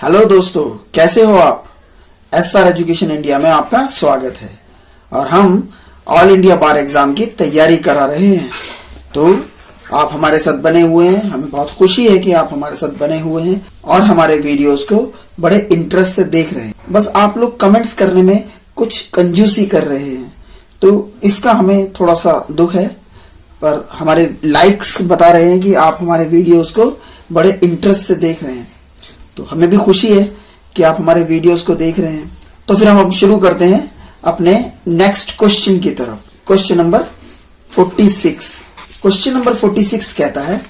Hello दोस्तों, कैसे हो आप। एसआर एजुकेशन इंडिया में आपका स्वागत है और हम ऑल इंडिया बार एग्जाम की तैयारी करा रहे हैं। तो आप हमारे साथ बने हुए हैं, हमें बहुत खुशी है कि आप हमारे साथ बने हुए हैं और हमारे वीडियोस को बड़े इंटरेस्ट से देख रहे हैं। बस आप लोग कमेंट्स करने में कुछ कंजूसी कर रहे हैं, तो इसका हमें थोड़ा सा दुख है, पर हमारे लाइक्स बता रहे हैं कि आप हमारे वीडियोस को बड़े इंटरेस्ट से देख रहे हैं। तो हमें भी खुशी है कि आप हमारे वीडियोस को देख रहे हैं। तो फिर हम अब शुरू करते हैं अपने नेक्स्ट क्वेश्चन की तरफ। Question number 46। क्वेश्चन नंबर 46 कहता है,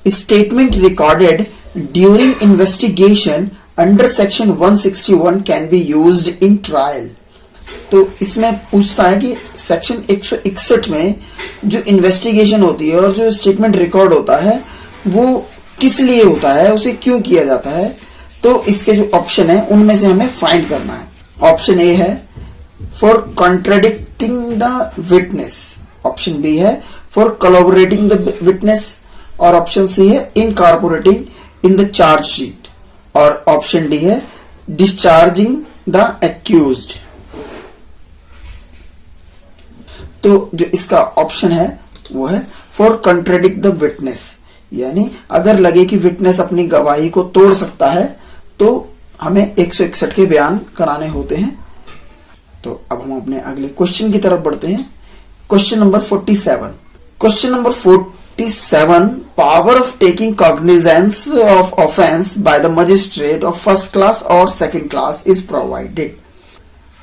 statement recorded during investigation under section 161 can be used in trial. तो इसमें पूछता है कि सेक्शन 161 में जो इन्वेस्टिगेशन होती है और जो स्टेटमेंट रिकॉर्ड होता है वो किस लिए होता है, उसे क्यों किया जाता है। तो इसके जो ऑप्शन है उनमें से हमें फाइंड करना है। ऑप्शन ए है for contradicting the witness, option B है फॉर कोलैबोरेटिंग द विटनेस और ऑप्शन सी है इनकॉर्पोरेटिंग इन द चार्जशीट और ऑप्शन डी है डिस्चार्जिंग द एक्यूज्ड। तो जो इसका ऑप्शन है वो है फॉर कॉन्ट्राडिक्ट द विटनेस, यानी अगर लगे कि विटनेस अपनी गवाही को तोड़ सकता है तो हमें 161 के बयान कराने होते हैं। तो अब हम अपने अगले क्वेश्चन की तरफ बढ़ते हैं। Question number 47। Question number 47, power of taking cognizance of offence by the magistrate of first class और सेकंड क्लास इज प्रोवाइडेड।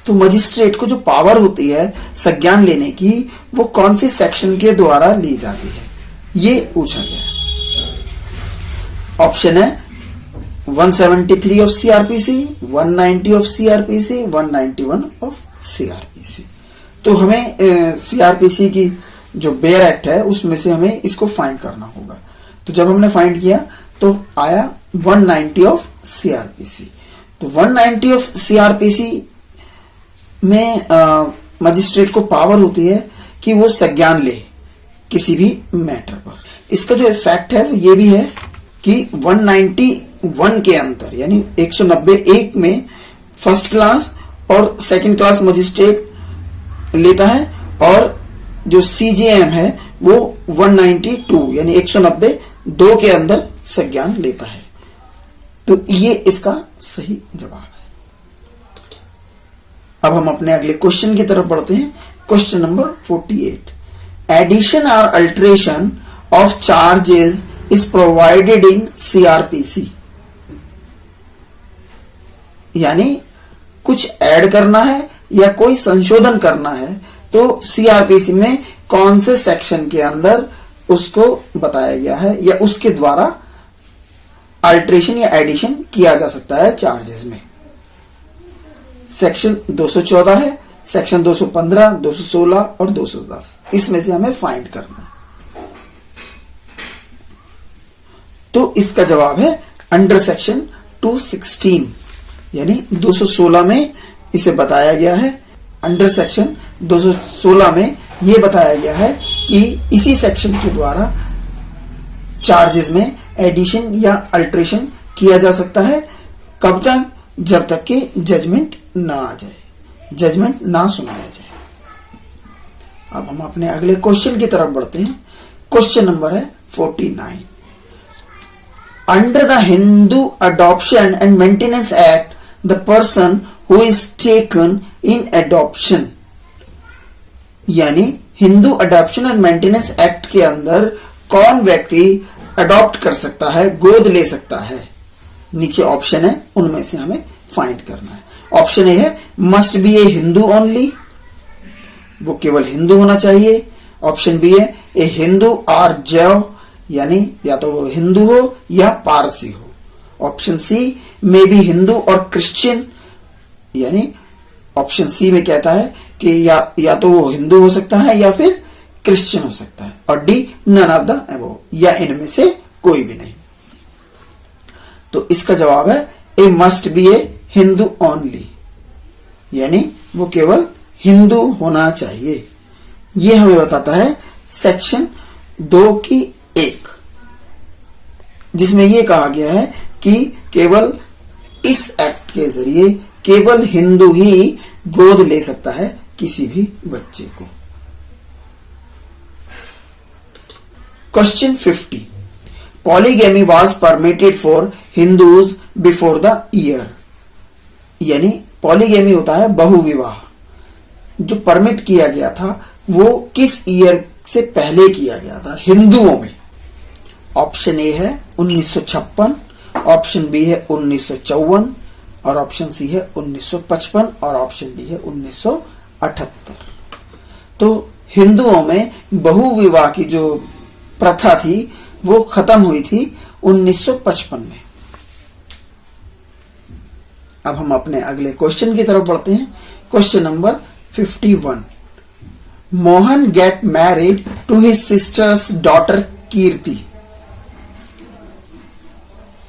तो मजिस्ट्रेट को जो पावर होती है संज्ञान लेने की, वो कौन सी सेक्शन के द्वारा ली जाती है, ये पूछा गया है। ऑप्शन है 173 of CrPC, 190 of CrPC, 191 of CrPC. तो हमें सीआरपीसी की जो बेयर एक्ट है उसमें से हमें इसको फाइंड करना होगा। तो जब हमने फाइंड किया तो आया 190 ऑफ सीआरपीसी। तो 190 ऑफ सीआरपीसी में मजिस्ट्रेट को पावर होती है कि वो संज्ञान ले किसी भी मैटर पर। इसका जो इफेक्ट है वो ये भी है कि 191 के अंदर यानी 190(1) में फर्स्ट क्लास और सेकंड क्लास मजिस्ट्रेट लेता है और जो सीजेएम है वो 192 यानी 190(2) के अंदर संज्ञान लेता है। तो ये इसका सही जवाब है। अब हम अपने अगले क्वेश्चन की तरफ बढ़ते हैं। क्वेश्चन नंबर 48, एडिशन और alteration of charges is provided in CRPC, यानी कुछ ऐड करना है या कोई संशोधन करना है तो सीआरपीसी में कौन से सेक्शन के अंदर उसको बताया गया है या उसके द्वारा अल्टरेशन या एडिशन किया जा सकता है चार्जेस में। सेक्शन 214 है, सेक्शन 215, 216 और 210, इसमें से हमें फाइंड करना है। तो इसका जवाब है अंडर सेक्शन 216 यानी 216 में इसे बताया गया है। अंडर सेक्शन 216 में यह बताया गया है कि इसी सेक्शन के द्वारा चार्जेस में एडिशन या अल्टरेशन किया जा सकता है। कब तक? जब तक कि जजमेंट ना आ जाए, जजमेंट ना सुनाया जाए। अब हम अपने अगले क्वेश्चन की तरफ बढ़ते हैं। क्वेश्चन नंबर है 49। Under the Hindu Adoption and Maintenance Act, the person who is taken in adoption, यानी Hindu adoption and maintenance act के अंदर कौन व्यक्ति अडॉप्ट कर सकता है, गोद ले सकता है। नीचे ऑप्शन है, उनमें से हमें फाइंड करना है। ऑप्शन ए है must be a Hindu only, वो केवल हिंदू होना चाहिए। ऑप्शन बी है ए हिंदू और जैव, यानी या तो वो हिंदू हो या पारसी हो। ऑप्शन सी में भी हिंदू और क्रिश्चियन, यानी ऑप्शन सी में कहता है कि या तो वो हिंदू हो सकता है या फिर क्रिश्चियन हो सकता है। और D none of the above, या इनमें से कोई भी नहीं। तो इसका जवाब है a must be a Hindu only, यानी वो केवल हिंदू होना चाहिए। ये हमें बताता है सेक्शन 2 की 1, जिसमें यह कहा गया है कि केवल इस एक्ट के जरिए केवल हिंदू ही गोद ले सकता है किसी भी बच्चे को। Question 50, polygamy was permitted for Hindus before the year. यानी पॉलीगैमी होता है बहुविवाह, जो परमिट किया गया था वो किस ईयर से पहले किया गया था हिंदुओं में। ऑप्शन ए है 1956, ऑप्शन बी है 1954 और ऑप्शन सी है 1955 और ऑप्शन डी है 1978। तो हिंदुओं में बहुविवाह की जो प्रथा थी वो खत्म हुई थी 1955 में। अब हम अपने अगले क्वेश्चन की तरफ बढ़ते हैं। Question number 51, Mohan get married to his sister's daughter Kirti.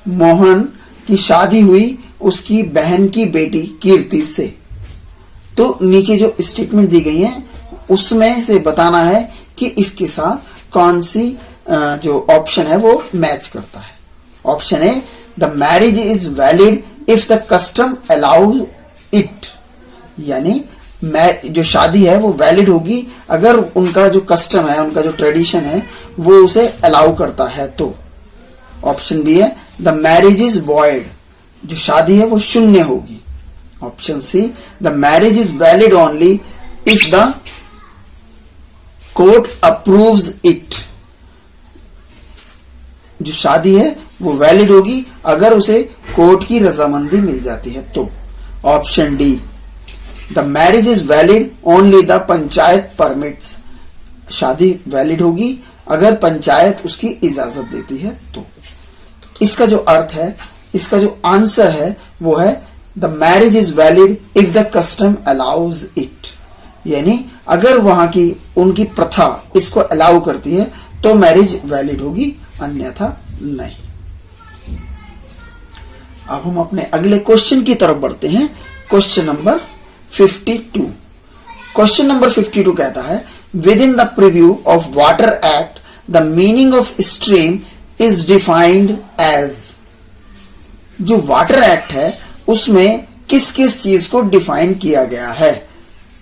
Mohan की शादी हुई उसकी बहन की बेटी कीर्ति से। तो नीचे जो स्टेटमेंट दी गई है उसमें से बताना है कि इसके साथ कौन सी जो ऑप्शन है वो मैच करता है। Option A, the marriage is valid if the custom allow it. यानी जो शादी है वो वैलिड होगी अगर उनका जो कस्टम है, उनका जो ट्रेडिशन है वो उसे अलाउ करता है तो। ऑप्शन बी है, द मैरिज इज वॉइड। जो शादी है वो शून्य होगी। Option C, the marriage is valid only if the court approves it. जो शादी है वो वैलिड होगी अगर उसे कोर्ट की रजामंदी मिल जाती है तो। Option D, the marriage is valid only the panchayat permits. शादी वैलिड होगी अगर पंचायत उसकी इजाजत देती है तो। इसका जो अर्थ है, इसका जो आंसर है वो है the marriage is valid if the custom allows it. यानी अगर वहां की उनकी प्रथा इसको अलाउ करती है तो मैरिज वैलिड होगी, अन्यथा नहीं। अब हम अपने अगले क्वेश्चन की तरफ बढ़ते हैं। Question number 52। क्वेश्चन नंबर 52 कहता है, within the purview of water act the meaning of stream is defined as. जो वाटर एक्ट है उसमें किस किस चीज को डिफाइन किया गया है।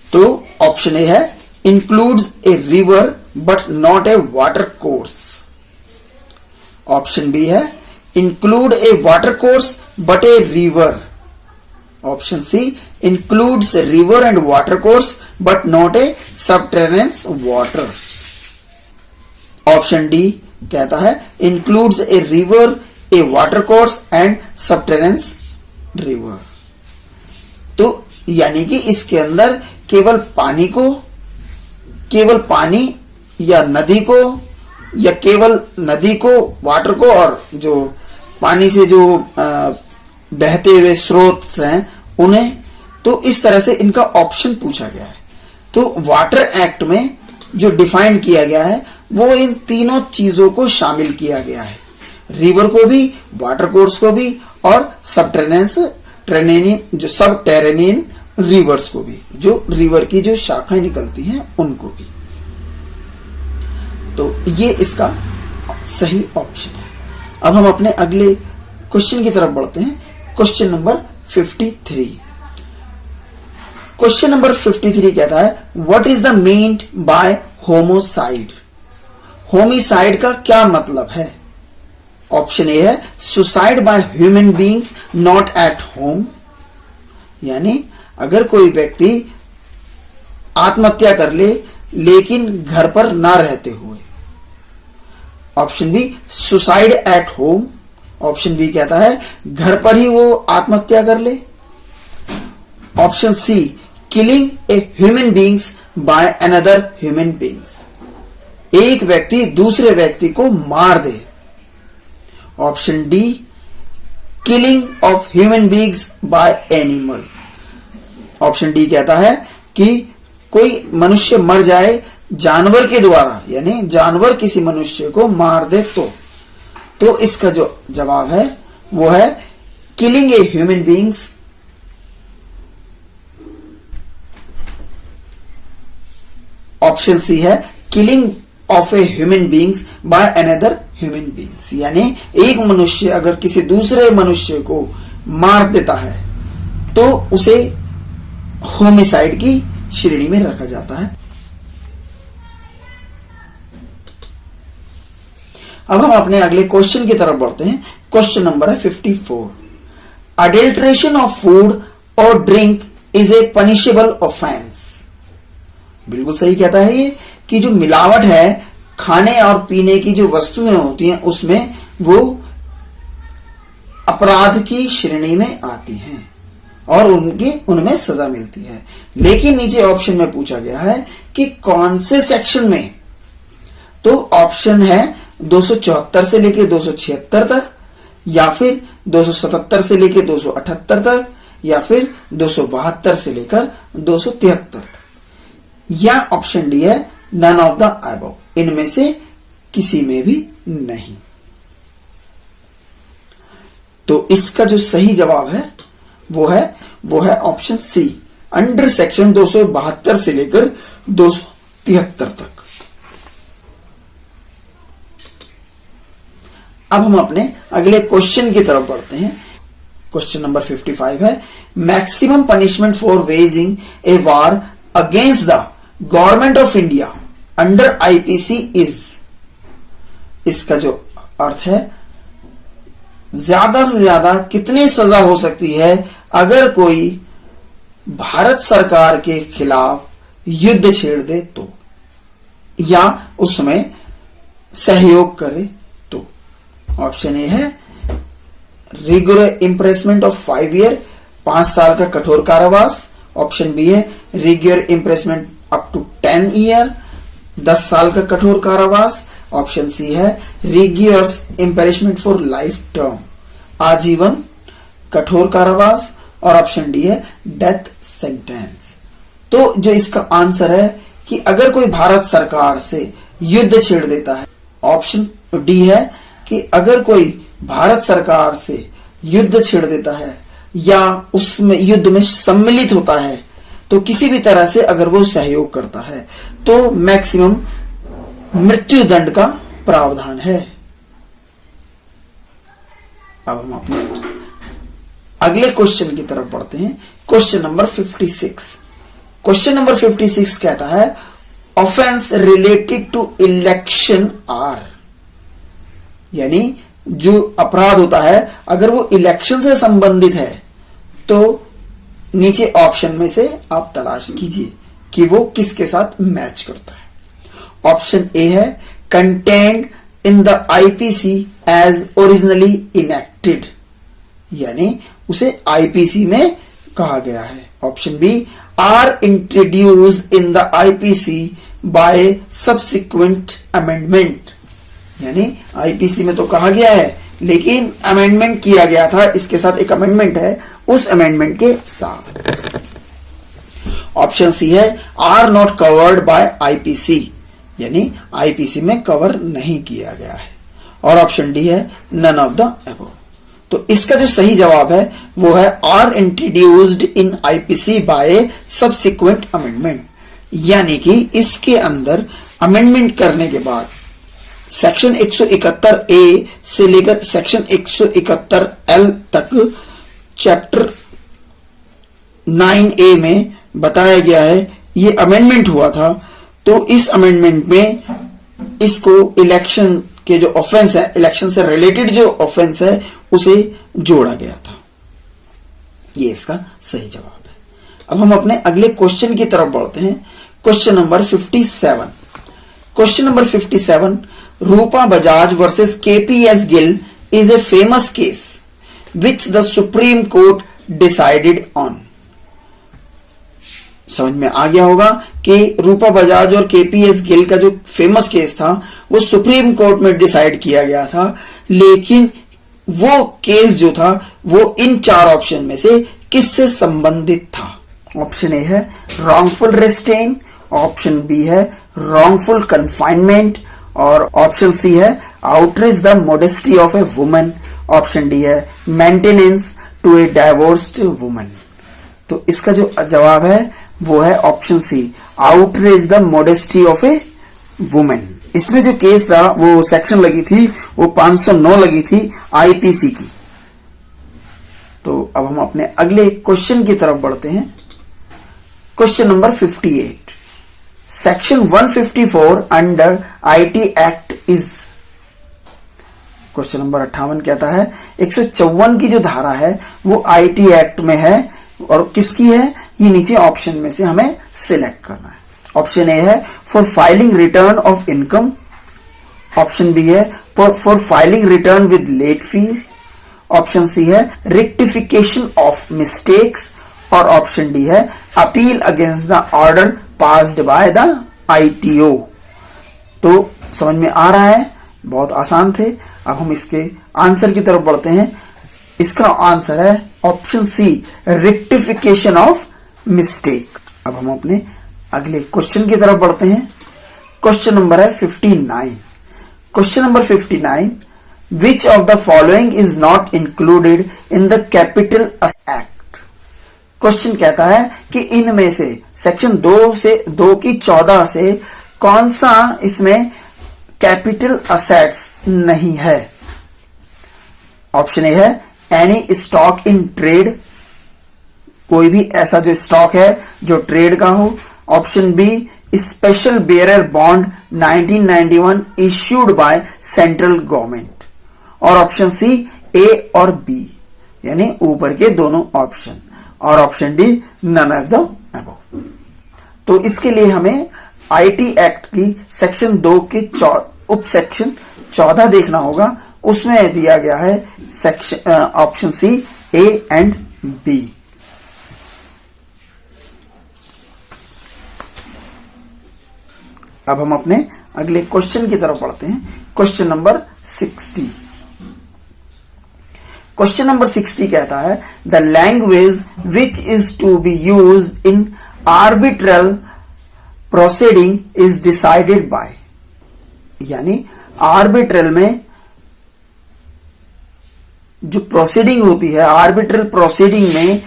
तो ऑप्शन ए है, includes a river but not a water course. Option B है, include a water course but a river. Option C, includes a river and water course but not a subterranean waters. Option D कहता है, includes a river, a water course and subterranean river. तो यानी कि इसके अंदर केवल पानी या नदी को, या केवल नदी को, वाटर को, और जो पानी से जो बहते हुए स्रोत हैं उन्हें। तो इस तरह से इनका ऑप्शन पूछा गया है। तो वाटर एक्ट में जो डिफाइन किया गया है वो इन तीनों चीजों को शामिल किया गया है, रिवर को भी, वाटर कोर्स को भी और सबटेरेनियन रिवर्स को भी, जो रिवर की जो शाखाएं निकलती हैं उनको भी। तो ये इसका सही ऑप्शन है। अब हम अपने अगले क्वेश्चन की तरफ बढ़ते हैं। Question number 53। क्वेश्चन नंबर 53 कहता है, what is the meant by homicide. Homicide का क्या मतलब है। ऑप्शन ए है, suicide by human beings not at home. यानी अगर कोई व्यक्ति आत्महत्या कर ले लेकिन घर पर ना रहते हुए। Option B, suicide at home. Option B कहता है घर पर ही वो आत्महत्या कर ले। Option C, killing a human beings by another human beings. एक व्यक्ति दूसरे व्यक्ति को मार दे। Option D, killing of human beings by animal. Option D कहता है कि कोई मनुष्य मर जाए जानवर के द्वारा, यानी जानवर किसी मनुष्य को मार दे तो इसका जो जवाब है वो है killing a human beings. Option C है, killing of a human beings by another human beings. यानी एक मनुष्य अगर किसी दूसरे मनुष्य को मार देता है तो उसे होमिसाइड की श्रेणी में रखा जाता है। अब हम अपने अगले क्वेश्चन की तरफ बढ़ते हैं। क्वेश्चन नंबर है 54। अडल्ट्रेशन ऑफ फूड और drink is a punishable offence. बिल्कुल सही कहता है ये कि जो मिलावट है खाने और पीने की जो वस्तुएं होती हैं उसमें वो अपराध की श्रेणी में आती हैं और उनमें सजा मिलती है। लेकिन नीचे ऑप्शन में पूछा गया है कि कौन से सेक्शन में, तो ऑप्शन है 274 से लेकर 276 तक, या फिर 277 से लेकर 278 तक, या फिर 272 से लेकर 273 तक, या ऑप्शन डी है नन ऑफ द अबव, इनमें से किसी में भी नहीं। तो इसका जो सही जवाब है वो है ऑप्शन सी, अंडर सेक्शन 272 से लेकर 273 तक। अब हम अपने अगले क्वेश्चन की तरफ बढ़ते हैं। क्वेश्चन नंबर 55 है, maximum punishment for waging A war against the government of India under IPC is. इसका जो अर्थ है ज्यादा से ज्यादा कितनी सजा हो सकती है अगर कोई भारत सरकार के खिलाफ युद्ध छेड़ दे तो, या उसमें सहयोग करे तो। ऑप्शन ए है रिगुलर इम्प्रेसमेंट ऑफ 5 ईयर, 5 साल का कठोर कारावास। ऑप्शन बी है regular imprisonment up to 10 year, 10 साल का कठोर कारावास। ऑप्शन सी है regular imprisonment for life term, आजीवन कठोर कारावास। और ऑप्शन डी है डेथ सेंटेंस। तो जो इसका आंसर है कि अगर कोई भारत सरकार से युद्ध छेड़ देता है, ऑप्शन डी है कि अगर कोई भारत सरकार से युद्ध छेड़ देता है या उसमें युद्ध में सम्मिलित होता है तो किसी भी तरह से अगर वो सहयोग करता है तो मैक्सिमम मृत्यु दंड का प्रावधान है। अब हम अपने अगले क्वेश्चन की तरफ बढ़ते हैं। Question number 56। क्वेश्चन नंबर 56 कहता है offence related to election are, यानी जो अपराध होता है अगर वो इलेक्शन से संबंधित है तो नीचे ऑप्शन में से आप तलाश कीजिए कि वो किसके साथ मैच करता है। ऑप्शन ए है contained in the IPC as originally enacted, यानी उसे आईपीसी में कहा गया है। Option B are introduced in the IPC by subsequent amendment, यानी आईपीसी में तो कहा गया है लेकिन अमेंडमेंट किया गया था, इसके साथ एक अमेंडमेंट है, उस अमेंडमेंट के साथ। ऑप्शन सी है are not covered by IPC, यानी आईपीसी में कवर नहीं किया गया है। और ऑप्शन डी है नन ऑफ द अबव। तो इसका जो सही जवाब है वो है are introduced in IPC by subsequent amendment, यानी कि इसके अंदर अमेंडमेंट करने के बाद सेक्शन 171 ए से लेकर सेक्शन 171 एल तक चैप्टर 9A में बताया गया है, ये अमेंडमेंट हुआ था। तो इस अमेंडमेंट में इसको इलेक्शन के जो ऑफेंस है, इलेक्शन से रिलेटेड जो ऑफेंस है उसे जोड़ा गया था। ये इसका सही जवाब है। अब हम अपने अगले क्वेश्चन की तरफ बढ़ते हैं। Question number 57। Question number 57, Rupa Bajaj versus KPS Gill is a famous case which the supreme court decided on. समझ में आ गया होगा कि रूपा बजाज और केपीएस गिल का जो फेमस केस था वो सुप्रीम कोर्ट में डिसाइड किया गया था, लेकिन वो केस जो था वो इन 4 ऑप्शन में से किससे संबंधित था। ऑप्शन ए है रॉन्गफुल रेस्ट्रेन, ऑप्शन बी है रॉन्गफुल कन्फाइनमेंट, और ऑप्शन सी है outrage the modesty of a woman, option D है maintenance to a divorced woman. तो इसका जो जवाब है वो है option C, outrage the modesty of a woman. इसमें जो केस था वो सेक्शन लगी थी वो 509 लगी थी आईपीसी की। तो अब हम अपने अगले क्वेश्चन की तरफ बढ़ते हैं। Question number 58, section 154 under IT act is. Question number 58 कहता है 154 की जो धारा है वो आईटी एक्ट में है और किसकी है, ये नीचे ऑप्शन में से हमें सिलेक्ट करना है। ऑप्शन ए है for filing return of income, option B है for filing return with late fee, option C है रेक्टिफिकेशन ऑफ मिस्टेक्स और ऑप्शन डी है appeal against the order passed by the ITO. तो समझ में आ रहा है, बहुत आसान थे। अब हम इसके आंसर की तरफ बढ़ते हैं। इसका आंसर है option C, rectification of mistake. अब हम अपने अगले क्वेश्चन की तरफ बढ़ते हैं। क्वेश्चन नंबर है 59। Question number 59, which of the following is not included in the capital act. Question कहता है कि इनमें से सेक्शन 2 की 14 से कौन सा इसमें कैपिटल असेट्स नहीं है। ऑप्शन ए है एनी स्टॉक इन ट्रेड, कोई भी ऐसा जो स्टॉक है जो ट्रेड का हो। Option B special bearer bond 1991 issued by central government और ऑप्शन सी ए और बी यानी ऊपर के दोनों ऑप्शन और option D none of the above. तो इसके लिए हमें आईटी एक्ट की सेक्शन 2 के उप सेक्शन 14 देखना होगा। उसमें दिया गया है section option C A and B. अब हम अपने अगले क्वेश्चन की तरफ बढ़ते हैं। Question number 60। क्वेश्चन नंबर 60 कहता है the language which is to be used in arbitral proceeding is decided by, यानी आर्बिट्रल में जो प्रोसीडिंग होती है, आर्बिट्रल प्रोसीडिंग में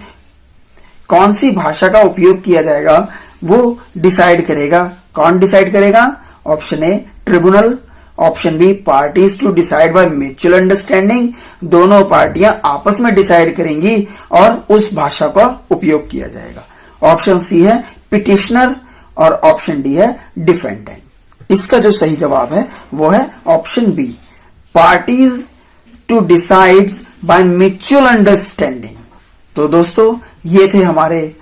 कौन सी भाषा का उपयोग किया जाएगा वो डिसाइड करेगा। कौन डिसाइड करेगा? Option A tribunal, option B parties to decide by mutual understanding, दोनों पार्टियां आपस में डिसाइड करेंगी और उस भाषा का उपयोग किया जाएगा। ऑप्शन सी है पिटिशनर और ऑप्शन डी है डिफेंडेंट। इसका जो सही जवाब है वो है option B, parties to decide by mutual understanding. तो दोस्तों ये थे हमारे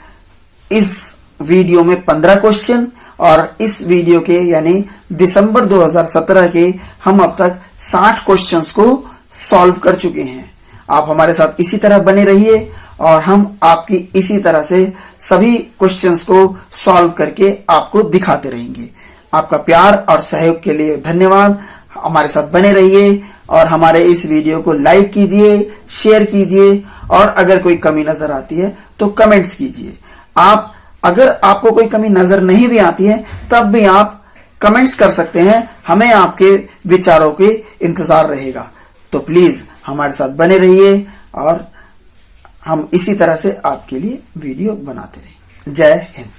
इस वीडियो में 15 क्वेश्चन और इस वीडियो के यानी दिसंबर 2017 के हम अब तक 60 क्वेश्चंस को सॉल्व कर चुके हैं। आप हमारे साथ इसी तरह बने रहिए और हम आपकी इसी तरह से सभी क्वेश्चंस को सॉल्व करके आपको दिखाते रहेंगे। आपका प्यार और सहयोग के लिए धन्यवाद। हमारे साथ बने रहिए और हमारे इस वीडियो को लाइक कीजिए, शेयर कीजिए और अगर कोई कमी नजर आती है तो कमेंट्स कीजिए। अगर आपको कोई कमी नजर नहीं भी आती है तब भी आप कमेंट्स कर सकते हैं, हमें आपके विचारों के इंतजार रहेगा। तो प्लीज हमारे साथ बने रहिए और हम इसी तरह से आपके लिए वीडियो बनाते रहें। जय हिंद।